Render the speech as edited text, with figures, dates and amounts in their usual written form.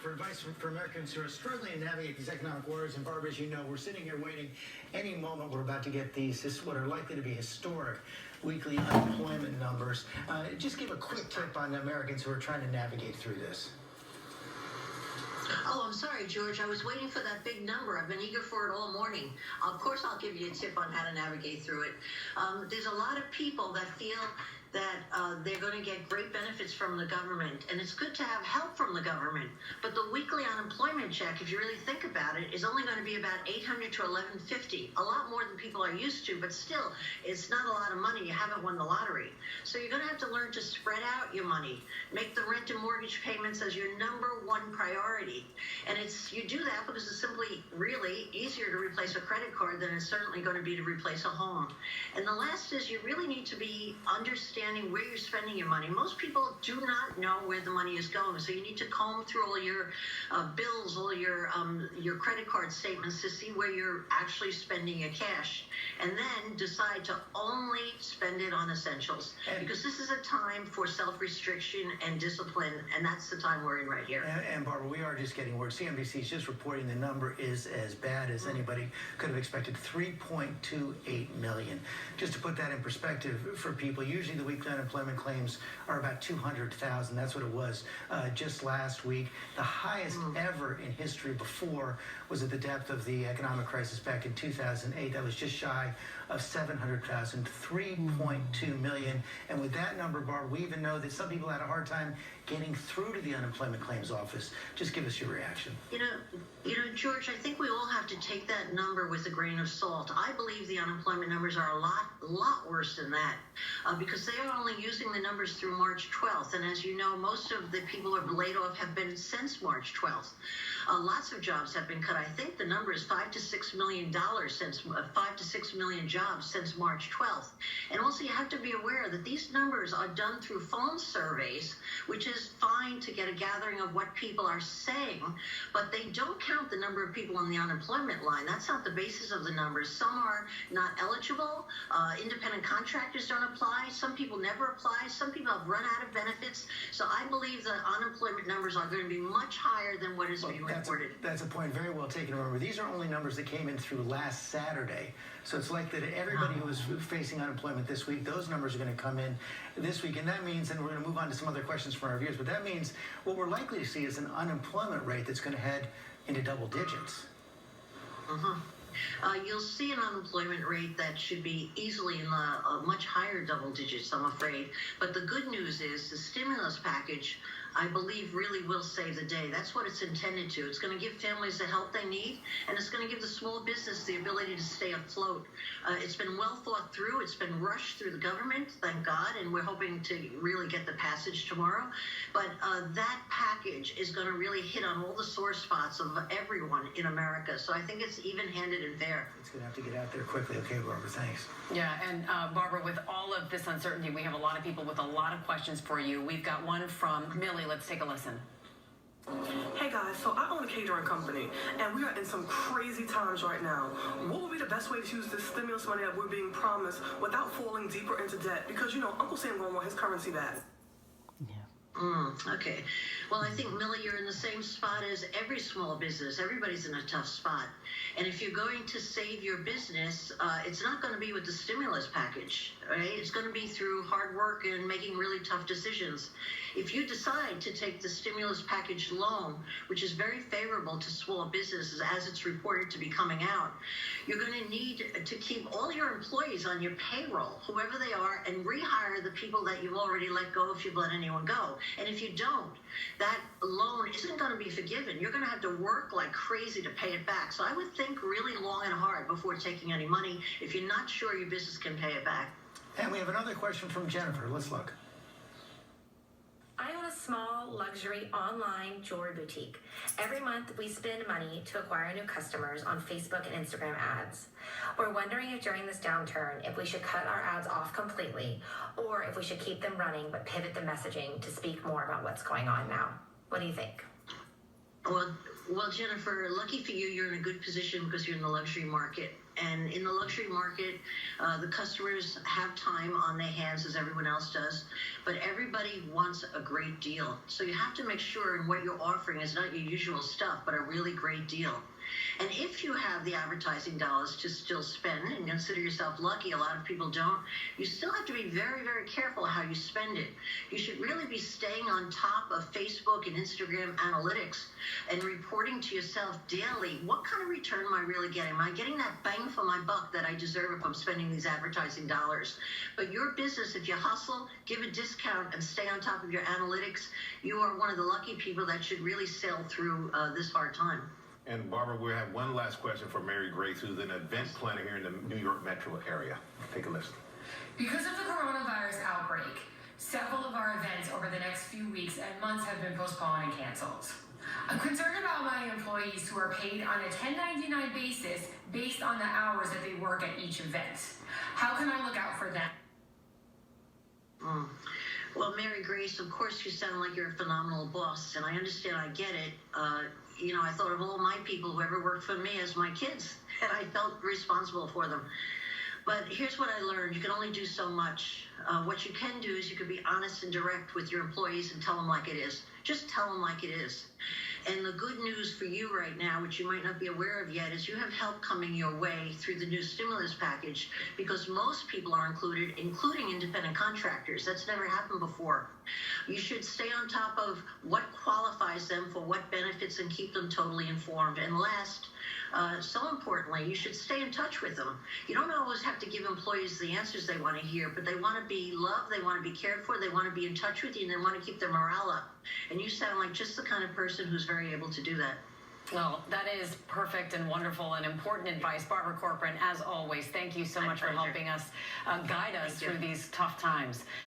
for advice for Americans who are struggling to navigate these economic waters. And Barbara, as you know, we're sitting here waiting. Any moment we're about to get these, this is what are likely to be historic weekly unemployment numbers. Just give a quick tip on Americans who are trying to navigate through this. Oh, I'm sorry, George. I was waiting for that big number. I've been eager for it all morning. Of course, I'll give you a tip on how to navigate through it. There's a lot of people that feel that they're going to get great benefits from the government, and it's good to have help from the government. But the weekly unemployment check, if you really think about it, is only going to be about $800 to $1,150, a lot more than people are used to. But still, it's not a lot of money. You haven't won the lottery, so you're going to have to learn to spread out your money, make the rent and mortgage payments as your number one priority. And you do that because it's simply really easier to replace a credit card than it's certainly going to be to replace a home. And the last is you really need to be understanding where you're spending your money. Most people do not know where the money is going, so you need to comb through all your bills, all your credit card statements to see where you're actually spending your cash, and then decide to only spend it on essentials, because this is a time for self-restriction and discipline, and that's the time we're in right here. And Barbara, we are just getting word. CNBC is just reporting the number is as bad as anybody could have expected. 3.28 million. Just to put that in perspective for people, usually the weekly unemployment claims are about 200,000. That's what it was just last week. The highest ever in history before was at the depth of the economic crisis back in 2008. That was just shy of 700,000, 3.2 million. And with that number, Barb, we even know that some people had a hard time getting through to the unemployment claims office. Just give us your reaction. You know, George, I think we all have to take that number with a grain of salt. I believe the unemployment numbers are a lot worse than that, because they are only using the numbers through March 12th. And as you know, most of the people who are laid off have been since March 12th. Lots of jobs have been cut. I think the number is $5 to $6 million since 5 to 6 million jobs since March 12th. And also, you have to be aware that these numbers are done through phone surveys, which is fine to get a gathering of what people are saying, but they don't count the number of people on the unemployment line. That's not the basis of the numbers. Some are not eligible. Independent contractors don't apply. Some people never apply. Some people have run out of benefits. So I believe the unemployment numbers are going to be much higher than what is being reported. That's a point very well taken. Remember, these are only numbers that came in through last Saturday. So it's like that everybody who was facing unemployment this week, those numbers are going to come in this week. And that means, and we're going to move on to some other questions from our viewers, but that means what we're likely to see is an unemployment rate that's going to head into double digits. You'll see an unemployment rate that should be easily in the much higher double digits, I'm afraid. But the good news is the stimulus package, I believe, really will save the day. That's what it's intended to. It's going to give families the help they need, and it's going to give the small business the ability to stay afloat. It's been well thought through. It's been rushed through the government, thank God, and we're hoping to really get the passage tomorrow. But that package is going to really hit on all the sore spots of everyone in America. So I think it's even-handed and fair. It's going to have to get out there quickly. Okay, Barbara, thanks. Yeah, and Barbara, with all of this uncertainty, we have a lot of people with a lot of questions for you. We've got one from Millie. Let's take a listen. Hey guys, so I own a catering company, and we are in some crazy times right now. What would be the best way to use this stimulus money that we're being promised without falling deeper into debt? Because, you know, Uncle Sam gonna want his currency back. Okay. Well, I think, Millie, you're in the same spot as every small business. Everybody's in a tough spot. And if you're going to save your business, it's not going to be with the stimulus package, right? It's going to be through hard work and making really tough decisions. If you decide to take the stimulus package loan, which is very favorable to small businesses as it's reported to be coming out, you're going to need to keep all your employees on your payroll, whoever they are, and rehire the people that you've already let go if you've let anyone go. And if you don't, that loan isn't going to be forgiven. You're going to have to work like crazy to pay it back. So I would think really long and hard before taking any money if you're not sure your business can pay it back. And we have another question from Jennifer. Let's look. I own a small luxury online jewelry boutique. Every month we spend money to acquire new customers on Facebook and Instagram ads. We're wondering if during this downturn, if we should cut our ads off completely, or if we should keep them running but pivot the messaging to speak more about what's going on now. What do you think? Well, Jennifer, lucky for you, you're in a good position because you're in the luxury market. And in the luxury market, the customers have time on their hands as everyone else does, but everybody wants a great deal. So you have to make sure what you're offering is not your usual stuff, but a really great deal. And if you have the advertising dollars to still spend and consider yourself lucky, a lot of people don't, you still have to be very, very careful how you spend it. You should really be staying on top of Facebook and Instagram analytics and reporting to yourself daily, what kind of return am I really getting? Am I getting that bang for my buck that I deserve if I'm spending these advertising dollars? But your business, if you hustle, give a discount, and stay on top of your analytics, you are one of the lucky people that should really sail through this hard time. And Barbara, we have one last question for Mary Grace, who's an event planner here in the New York metro area. Take a listen. Because of the coronavirus outbreak, several of our events over the next few weeks and months have been postponed and canceled. I'm concerned about my employees who are paid on a 1099 basis based on the hours that they work at each event. How can I look out for them? Well, Mary Grace, of course you sound like you're a phenomenal boss, and I understand, I get it. I thought of all my people who ever worked for me as my kids, and I felt responsible for them. But here's what I learned. You can only do so much. What you can do is you can be honest and direct with your employees and tell them like it is. Just tell them like it is. And the good news for you right now, which you might not be aware of yet, is you have help coming your way through the new stimulus package, because most people are included, including independent contractors. That's never happened before. You should stay on top of what qualifies them for what benefits and keep them totally informed. And last, so importantly, you should stay in touch with them. You don't always have to give employees the answers they want to hear, but they want to be loved, they want to be cared for, they want to be in touch with you, and they want to keep their morale up. And you sound like just the kind of person who's very able to do that. Well, that is perfect and wonderful and important advice. Barbara Corcoran, as always, thank you so much for helping us guide us through these tough times.